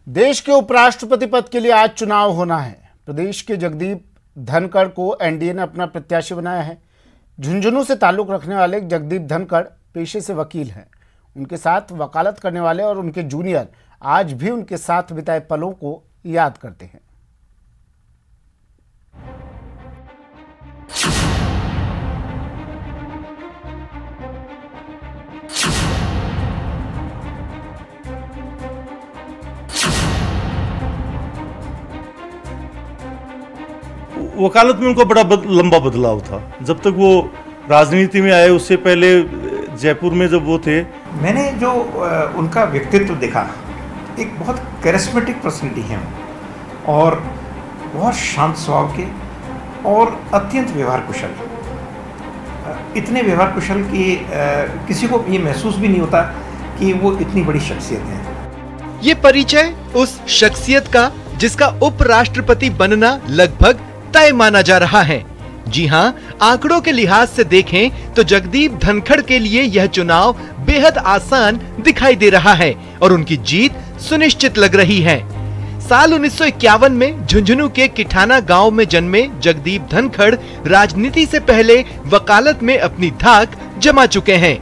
देश के उपराष्ट्रपति पद के लिए आज चुनाव होना है। प्रदेश के जगदीप धनखड़ को एनडीए ने अपना प्रत्याशी बनाया है। झुंझुनू से ताल्लुक रखने वाले जगदीप धनखड़ पेशे से वकील हैं। उनके साथ वकालत करने वाले और उनके जूनियर आज भी उनके साथ बिताए पलों को याद करते हैं। वकालत में उनका बड़ा लंबा बदलाव था। जब तक वो राजनीति में आए उससे पहले जयपुर में जब वो थे, मैंने जो उनका व्यक्तित्व देखा, एक बहुत कैरिस्मेटिक पर्सनैलिटी है और बहुत शांत स्वभाव के और अत्यंत व्यवहार कुशल। इतने व्यवहार कुशल कि किसी को ये महसूस भी नहीं होता कि वो इतनी बड़ी शख्सियत है। ये परिचय उस शख्सियत का जिसका उपराष्ट्रपति बनना लगभग तय माना जा रहा है। जी हां, आंकड़ों के लिहाज से देखें तो जगदीप धनखड़ के लिए यह चुनाव बेहद आसान दिखाई दे रहा है और उनकी जीत सुनिश्चित लग रही है। साल 1951 में झुंझुनू के किठाना गांव में जन्मे जगदीप धनखड़ राजनीति से पहले वकालत में अपनी धाक जमा चुके हैं।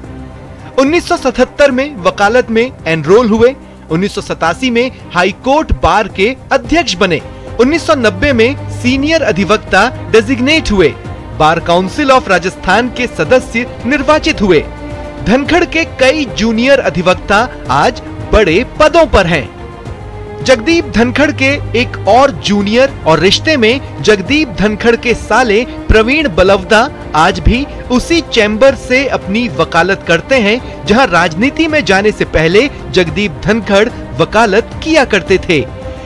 1977 में वकालत में एनरोल हुए। 1987 में हाई कोर्ट बार के अध्यक्ष बने। 1990 में सीनियर अधिवक्ता डेजिग्नेट हुए। बार काउंसिल ऑफ राजस्थान के सदस्य निर्वाचित हुए। धनखड़ के कई जूनियर अधिवक्ता आज बड़े पदों पर हैं। जगदीप धनखड़ के एक और जूनियर और रिश्ते में जगदीप धनखड़ के साले प्रवीण बलवदा आज भी उसी चैम्बर से अपनी वकालत करते हैं जहां राजनीति में जाने से पहले जगदीप धनखड़ वकालत किया करते थे।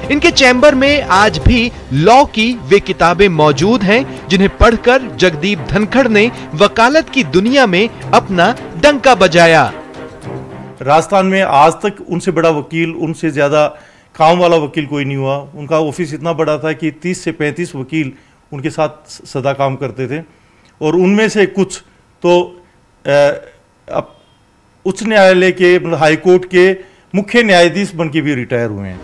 इनके चैम्बर में आज भी लॉ की वे किताबें मौजूद हैं जिन्हें पढ़कर जगदीप धनखड़ ने वकालत की दुनिया में अपना डंका बजाया। राजस्थान में आज तक उनसे बड़ा वकील, उनसे ज्यादा काम वाला वकील कोई नहीं हुआ। उनका ऑफिस इतना बड़ा था कि 30 से 35 वकील उनके साथ सदा काम करते थे और उनमें से कुछ तो अब उच्च न्यायालय के, मतलब हाई कोर्ट के मुख्य न्यायाधीश बन के भी रिटायर हुए हैं।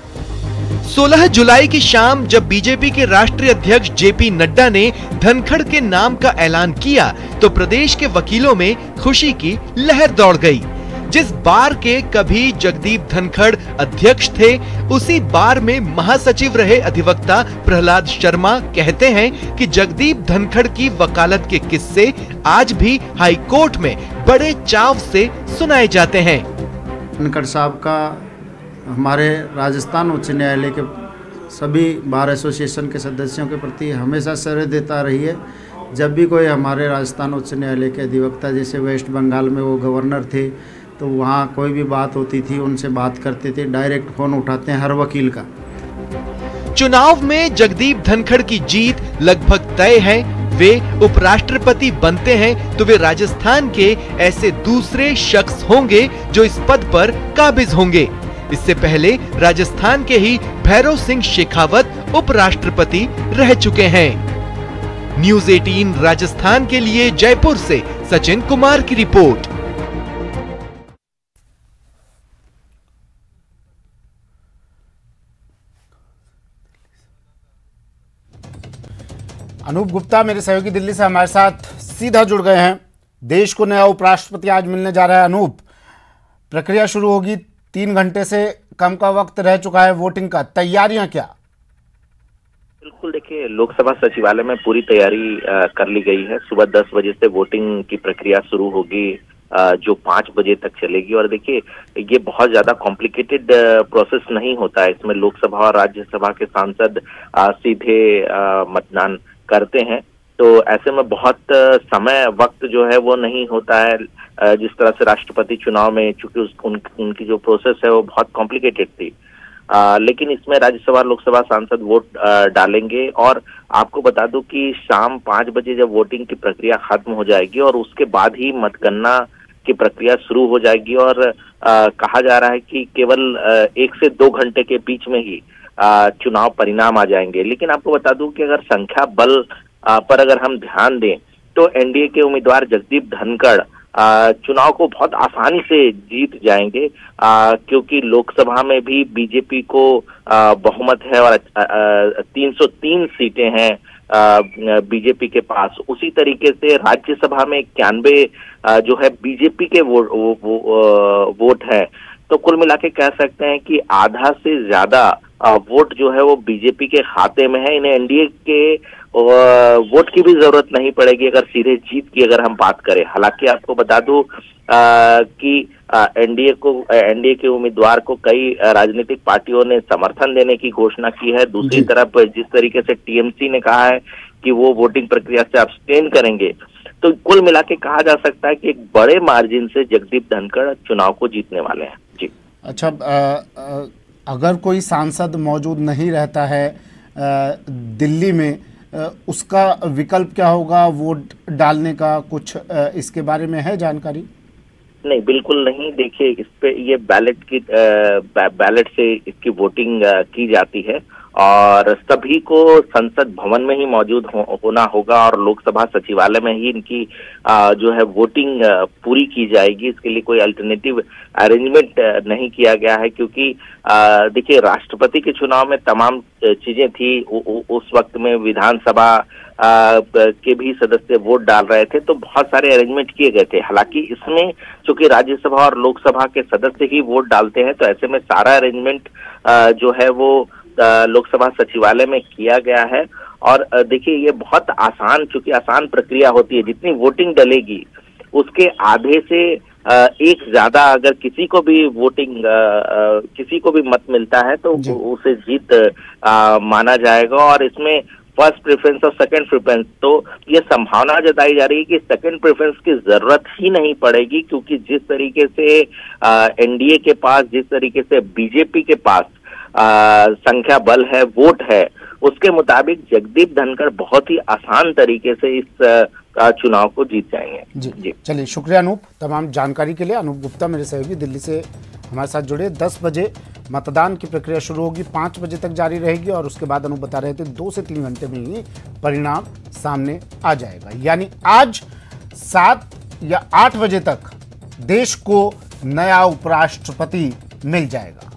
16 जुलाई की शाम जब बीजेपी के राष्ट्रीय अध्यक्ष जेपी नड्डा ने धनखड़ के नाम का ऐलान किया तो प्रदेश के वकीलों में खुशी की लहर दौड़ गई। जिस बार के कभी जगदीप धनखड़ अध्यक्ष थे, उसी बार में महासचिव रहे अधिवक्ता प्रहलाद शर्मा कहते हैं कि जगदीप धनखड़ की वकालत के किस्से आज भी हाई कोर्ट में बड़े चाव से सुनाए जाते हैं। धनखड़ साहब का हमारे राजस्थान उच्च न्यायालय के सभी बार एसोसिएशन के सदस्यों के प्रति हमेशा सहृदयता रही है। जब भी कोई हमारे राजस्थान उच्च न्यायालय के अधिवक्ता, जैसे वेस्ट बंगाल में वो गवर्नर थे, तो वहाँ कोई भी बात होती थी उनसे बात करते थे। डायरेक्ट फोन उठाते हैं हर वकील का। चुनाव में जगदीप धनखड़ की जीत लगभग तय है। वे उपराष्ट्रपति बनते हैं तो वे राजस्थान के ऐसे दूसरे शख्स होंगे जो इस पद पर काबिज होंगे। इससे पहले राजस्थान के ही भैरव सिंह शेखावत उपराष्ट्रपति रह चुके हैं। न्यूज़ 18 राजस्थान के लिए जयपुर से सचिन कुमार की रिपोर्ट। अनूप गुप्ता मेरे सहयोगी दिल्ली से हमारे साथ सीधा जुड़ गए हैं। देश को नया उपराष्ट्रपति आज मिलने जा रहा है। अनूप, प्रक्रिया शुरू होगी, 3 घंटे से कम का वक्त रह चुका है वोटिंग का, तैयारियां क्या? बिल्कुल, देखिए, लोकसभा सचिवालय में पूरी तैयारी कर ली गई है। सुबह 10 बजे से वोटिंग की प्रक्रिया शुरू होगी जो 5 बजे तक चलेगी। और देखिए, ये बहुत ज्यादा कॉम्प्लिकेटेड प्रोसेस नहीं होता है। इसमें लोकसभा और राज्यसभा के सांसद सीधे मतदान करते हैं, तो ऐसे में बहुत समय वक्त जो है वो नहीं होता है जिस तरह से राष्ट्रपति चुनाव में, चूंकि उनकी जो प्रोसेस है वो बहुत कॉम्प्लिकेटेड थी। लेकिन इसमें राज्यसभा लोकसभा सांसद वोट डालेंगे और आपको बता दूं कि शाम 5 बजे जब वोटिंग की प्रक्रिया खत्म हो जाएगी और उसके बाद ही मतगणना की प्रक्रिया शुरू हो जाएगी। और कहा जा रहा है कि केवल 1 से 2 घंटे के बीच में ही चुनाव परिणाम आ जाएंगे। लेकिन आपको बता दूं कि अगर संख्या बल पर अगर हम ध्यान दें तो एनडीए के उम्मीदवार जगदीप धनखड़ चुनाव को बहुत आसानी से जीत जाएंगे, क्योंकि लोकसभा में भी बीजेपी को बहुमत है और 303 सीटें हैं बीजेपी के पास। उसी तरीके से राज्यसभा में 91 जो है बीजेपी के वोट है। तो कुल मिला के कह सकते हैं कि आधा से ज्यादा वोट जो है वो बीजेपी के खाते में है। इन्हें एनडीए के वोट की भी जरूरत नहीं पड़ेगी अगर सीधे जीत की अगर हम बात करें। हालांकि आपको बता दूं कि एनडीए के उम्मीदवार को कई राजनीतिक पार्टियों ने समर्थन देने की घोषणा की है। दूसरी तरफ जिस तरीके से टीएमसी ने कहा है कि वो वोटिंग प्रक्रिया से अब्सटेन करेंगे, तो कुल मिला के कहा जा सकता है कि एक बड़े मार्जिन से जगदीप धनखड़ चुनाव को जीतने वाले हैं। जी अच्छा, अगर कोई सांसद मौजूद नहीं रहता है दिल्ली में, उसका विकल्प क्या होगा वोट डालने का? कुछ इसके बारे में है जानकारी? नहीं, बिल्कुल नहीं। देखिए, इस पे ये बैलेट से इसकी वोटिंग की जाती है और सभी को संसद भवन में ही मौजूद होना होगा और लोकसभा सचिवालय में ही इनकी जो है वोटिंग पूरी की जाएगी। इसके लिए कोई अल्टरनेटिव अरेंजमेंट नहीं किया गया है, क्योंकि देखिए, राष्ट्रपति के चुनाव में तमाम चीजें थी। उस वक्त में विधानसभा के भी सदस्य वोट डाल रहे थे, तो बहुत सारे अरेंजमेंट किए गए थे। हालांकि इसमें चूंकि राज्यसभा और लोकसभा के सदस्य ही वोट डालते हैं, तो ऐसे में सारा अरेंजमेंट जो है वो लोकसभा सचिवालय में किया गया है। और देखिए, ये बहुत आसान, चूंकि आसान प्रक्रिया होती है, जितनी वोटिंग डलेगी उसके आधे से एक ज्यादा अगर किसी को भी किसी को भी मत मिलता है तो उसे जीत माना जाएगा। और इसमें फर्स्ट प्रेफरेंस और सेकंड प्रेफरेंस, तो ये संभावना जताई जा रही है कि सेकंड प्रेफरेंस की जरूरत ही नहीं पड़ेगी, क्योंकि जिस तरीके से एनडीए के पास, जिस तरीके से बीजेपी के पास संख्या बल है, वोट है, उसके मुताबिक जगदीप धनखड़ बहुत ही आसान तरीके से इस चुनाव को जीत जाएंगे। जी चलिए, शुक्रिया अनूप तमाम जानकारी के लिए। अनूप गुप्ता मेरे सहयोगी दिल्ली से हमारे साथ जुड़े। 10 बजे मतदान की प्रक्रिया शुरू होगी, 5 बजे तक जारी रहेगी और उसके बाद अनूप बता रहे थे 2 से 3 घंटे में ही परिणाम सामने आ जाएगा। यानी आज 7 या 8 बजे तक देश को नया उपराष्ट्रपति मिल जाएगा।